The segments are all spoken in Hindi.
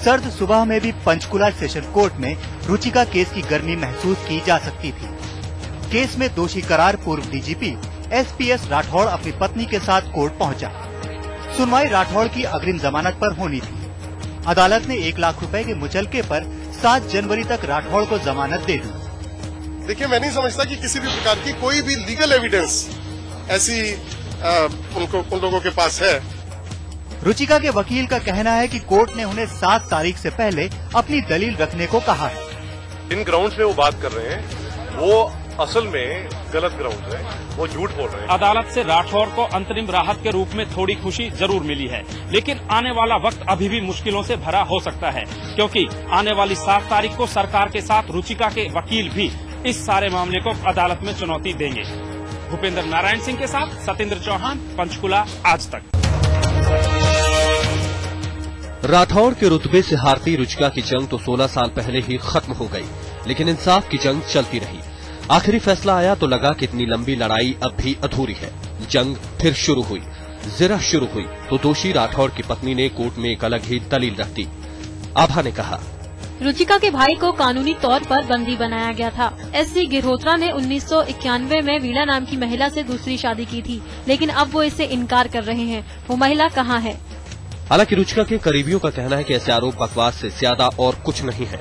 सर्द सुबह में भी पंचकुला सेशन कोर्ट में रुचिका केस की गर्मी महसूस की जा सकती थी। केस में दोषी करार पूर्व डीजीपी एसपीएस राठौड़ अपनी पत्नी के साथ कोर्ट पहुंचा। सुनवाई राठौड़ की अग्रिम जमानत पर होनी थी। अदालत ने 1 लाख रुपए के मुचलके पर 7 जनवरी तक राठौड़ को जमानत दे दी। देखिए, मैं नहीं समझता कि किसी भी प्रकार की कोई भी लीगल एविडेंस ऐसी उन लोगों के पास है। रुचिका के वकील का कहना है कि कोर्ट ने उन्हें 7 तारीख से पहले अपनी दलील रखने को कहा है। इन ग्राउंड्स पे वो बात कर रहे हैं, वो असल में गलत ग्राउंड है, वो झूठ बोल रहे हैं। अदालत से राठौड़ को अंतरिम राहत के रूप में थोड़ी खुशी जरूर मिली है, लेकिन आने वाला वक्त अभी भी मुश्किलों से भरा हो सकता है, क्योंकि आने वाली 7 तारीख को सरकार के साथ रुचिका के वकील भी इस सारे मामले को अदालत में चुनौती देंगे। भूपेंद्र नारायण सिंह के साथ सत्येंद्र चौहान, पंचकुला, आज तक। राठौड़ के रुतबे से हारती रुचिका की जंग तो 16 साल पहले ही खत्म हो गई, लेकिन इंसाफ की जंग चलती रही। आखिरी फैसला आया तो लगा कि इतनी लंबी लड़ाई अब भी अधूरी है। जंग फिर शुरू हुई। जरा शुरू हुई तो दोषी राठौड़ की पत्नी ने कोर्ट में एक अलग ही दलील रख दी। आभा ने कहा, रुचिका के भाई को कानूनी तौर पर बंदी बनाया गया था। एससी गिरहोत्रा ने 1991 में वीणा नाम की महिला से दूसरी शादी की थी, लेकिन अब वो इससे इनकार कर रहे हैं। वो महिला कहाँ है? हालांकि रुचिका के करीबियों का कहना है कि ऐसे आरोप बकवास से ज्यादा और कुछ नहीं है,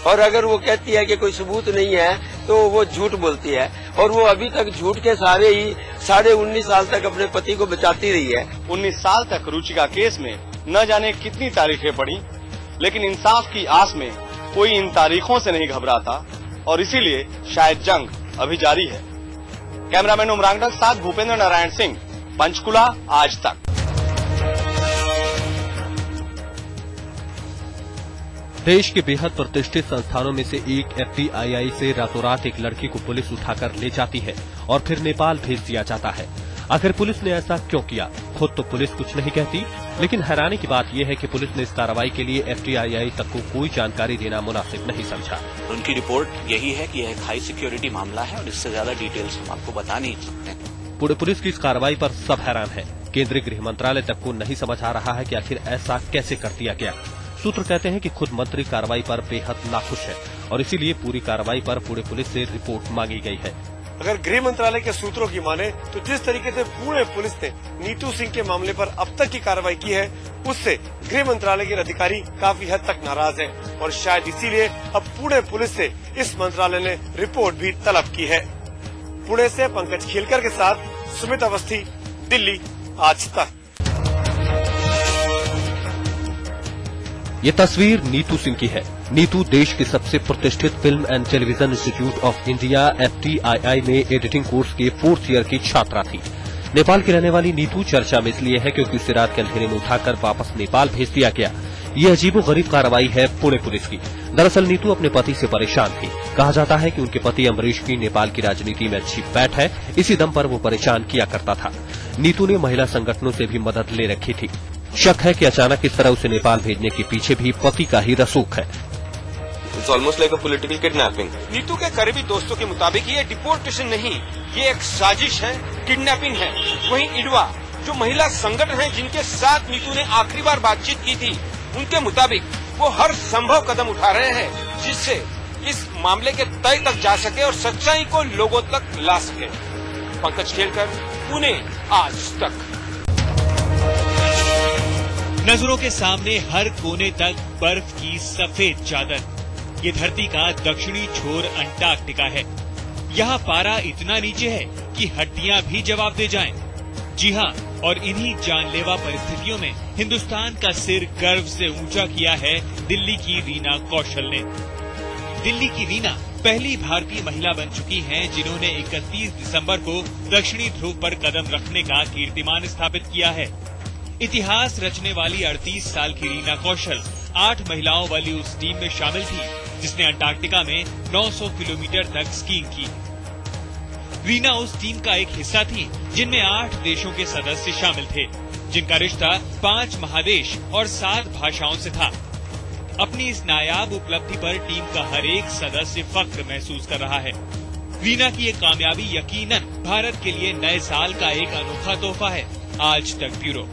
और अगर वो कहती है कि कोई सबूत नहीं है तो वो झूठ बोलती है, और वो अभी तक झूठ के सहारे ही 19.5 साल तक अपने पति को बचाती रही है। 19 साल तक रुचिका केस में न जाने कितनी तारीखें पड़ी, लेकिन इंसाफ की आस में कोई इन तारीखों से नहीं घबराता, और इसीलिए शायद जंग अभी जारी है। कैमरामैन उमरांगडल साथ भूपेंद्र नारायण सिंह, पंचकुला, आज तक। देश के बेहद प्रतिष्ठित संस्थानों में से एक एफटीआईआई से रातों रात एक लड़की को पुलिस उठाकर ले जाती है और फिर नेपाल भेज दिया जाता है। आखिर पुलिस ने ऐसा क्यों किया? खुद तो पुलिस कुछ नहीं कहती, लेकिन हैरानी की बात यह है कि पुलिस ने इस कार्रवाई के लिए एफटीआईआई तक को कोई जानकारी देना मुनासिब नहीं समझा। उनकी रिपोर्ट यही है कि यह एक हाई सिक्योरिटी मामला है और इससे ज्यादा डिटेल्स हम आपको बता नहीं सकते। पूरे पुलिस की इस कार्रवाई पर सब हैरान है। केंद्रीय गृह मंत्रालय तक को नहीं समझ आ रहा है कि आखिर ऐसा कैसे कर दिया गया। सूत्र कहते हैं कि खुद मंत्री कार्रवाई पर बेहद नाखुश है और इसीलिए पूरी कार्रवाई पर पूरे पुलिस से रिपोर्ट मांगी गई है। अगर गृह मंत्रालय के सूत्रों की माने तो जिस तरीके से पूरे पुलिस ने नीतू सिंह के मामले पर अब तक की कार्रवाई की है, उससे गृह मंत्रालय के अधिकारी काफी हद तक नाराज हैं, और शायद इसीलिए अब पुणे पुलिस से इस मंत्रालय ने रिपोर्ट भी तलब की है। पुणे से पंकज खेलकर के साथ सुमित अवस्थी, दिल्ली, आज तक। ये तस्वीर नीतू सिंह की है। नीतू देश के सबसे प्रतिष्ठित film and television institute of India FTII में एडिटिंग कोर्स के 4th ईयर की छात्रा थी। नेपाल की रहने वाली नीतू चर्चा में इसलिए है क्योंकि उसे रात के अंधेरे में उठाकर वापस नेपाल भेज दिया गया। ये अजीबोगरीब कार्रवाई है पुणे पुलिस की। दरअसल नीतू अपने पति से परेशान थी। कहा जाता है कि उनके पति अमरीश की नेपाल की राजनीति में अच्छी बैठ है, इसी दम पर वो परेशान किया करता था। नीतू ने महिला संगठनों से भी मदद ले रखी थी। शक है कि अचानक इस तरह उसे नेपाल भेजने के पीछे भी पति का ही रसूख है। It's almost like a political kidnapping. Neetu के करीबी दोस्तों के मुताबिक ये डिपोर्टेशन नहीं, ये एक साजिश है, किडनैपिंग है। वहीं इडवा, जो महिला संगठन है जिनके साथ नीतू ने आखिरी बार बातचीत की थी, उनके मुताबिक वो हर संभव कदम उठा रहे हैं जिससे इस मामले के तय तक जा सके और सच्चाई को लोगों तक ला सके। पंकज खेलकर, पुणे, आज तक। नजरों के सामने हर कोने तक बर्फ की सफेद चादर। ये धरती का दक्षिणी छोर अंटार्कटिका है। यहाँ पारा इतना नीचे है कि हड्डियां भी जवाब दे जाएं। जी हाँ, और इन्हीं जानलेवा परिस्थितियों में हिंदुस्तान का सिर गर्व से ऊंचा किया है दिल्ली की रीना कौशल ने। दिल्ली की रीना पहली भारतीय महिला बन चुकी हैं जिन्होंने 31 दिसंबर को दक्षिणी ध्रुव पर कदम रखने का कीर्तिमान स्थापित किया है। इतिहास रचने वाली 38 साल की रीना कौशल 8 महिलाओं वाली उस टीम में शामिल थी जिसने अंटार्कटिका में 900 किलोमीटर तक स्कीइंग की। रीना उस टीम का एक हिस्सा थी जिनमें 8 देशों के सदस्य शामिल थे, जिनका रिश्ता 5 महादेश और 7 भाषाओं से था। अपनी इस नायाब उपलब्धि पर टीम का हर एक सदस्य फख्र महसूस कर रहा है। रीना की ये कामयाबी यकीनन भारत के लिए नए साल का एक अनोखा तोहफा है। आज तक ब्यूरो।